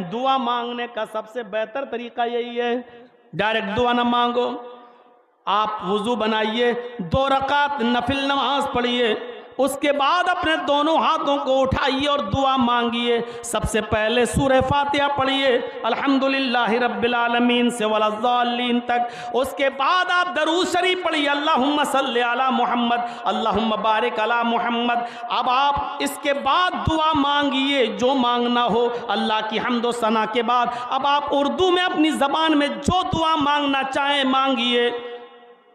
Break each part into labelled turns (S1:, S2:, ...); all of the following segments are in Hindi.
S1: दुआ मांगने का सबसे बेहतर तरीका यही है, डायरेक्ट दुआ ना मांगो। आप वुजू बनाइए, 2 रकात नफिल नमाज पढ़िए, उसके बाद अपने दोनों हाथों को उठाइए और दुआ मांगिए। सबसे पहले सूरह फातिहा पढ़िए अल्हम्दुलिल्लाहि रब्बिल आलमीन से वलज़ालिन तक। उसके बाद आप दरूद शरीफ पढ़िए अल्लाहुम्मा सल्लि अला मुहम्मद अल्लाहुम्मा बारिक अला मुहम्मद। अब आप इसके बाद दुआ मांगिए जो मांगना हो अल्लाह की हम्द व सना के बाद। अब आप उर्दू में अपनी ज़बान में जो दुआ मांगना चाहें मांगिए।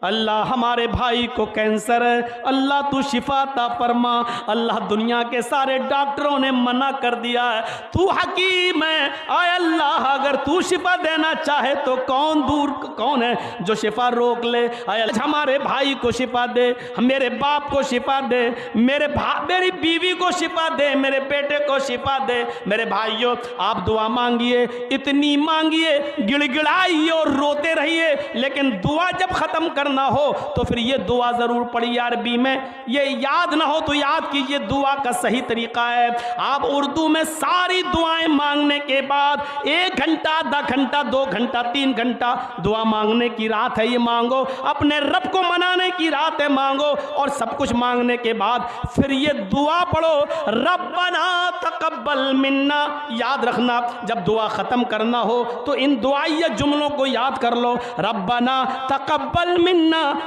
S1: अल्लाह हमारे भाई को कैंसर है, अल्लाह तू शिफा अता फरमा। अल्लाह दुनिया के सारे डॉक्टरों ने मना कर दिया है, तू हकीम है। आय अल्लाह अगर तू शिफा देना चाहे तो कौन है जो शिफा रोक ले। आय हमारे भाई को शिफा दे, मेरे बाप को शिफा दे, मेरी बीवी को शिफा दे, मेरे बेटे को शिफा दे। मेरे भाइयों आप दुआ मांगिए, इतनी मांगिए, गिड़गिड़ाइए और रोते रहिए, लेकिन दुआ जब खत्म करना ना हो तो फिर ये दुआ जरूर पढ़िए अरबी में। ये याद ना हो तो याद कीजिए, दुआ का सही तरीका है आप उर्दू में सारी दुआएं मांगने के बाद 1 घंटा, आधा घंटा, 2 घंटा, 3 घंटा दुआ मांगने की रात है। ये मांगो, अपने रब को मनाने की रात है, मांगो। और सब कुछ मांगने के बाद फिर ये दुआ पढ़ो, रब्बना तकब्बल मिन्ना। याद रखना जब दुआ खत्म करना हो तो इन दुआइया जुमलों को याद कर लो, रब्बना तकब्बल मिन्ना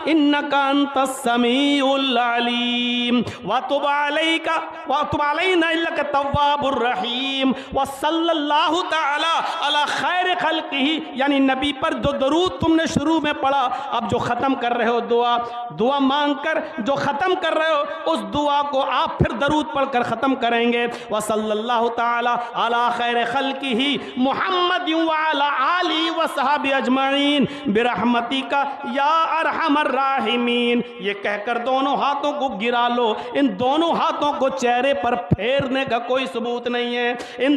S1: इन्नका अंतस समीउल अलीम व तुब अलैना इन्नका तव्वाबुर रहीम व सल्लल्लाहु तआला अला खैर खल्किही। यानी नबी पर जो दरूद तुमने शुरू में पढ़ा, अब जो ख़त्म कर रहे हो दुआ मांग कर जो ख़त्म कर रहे हो उस दुआ को आप फिर दरूद पढ़कर ख़त्म करेंगे। व सल्लल्लाहु तआला अला खैर खल्किही मुहम्मद व अला आलिहि व सहाबी अजमईन बिरहमतिका या अरहमर राहिमीन। ये कहकर दोनों हाथों को गिरा लो। इन दोनों हाथों को चेहरे पर फेरने का कोई सबूत नहीं है। इन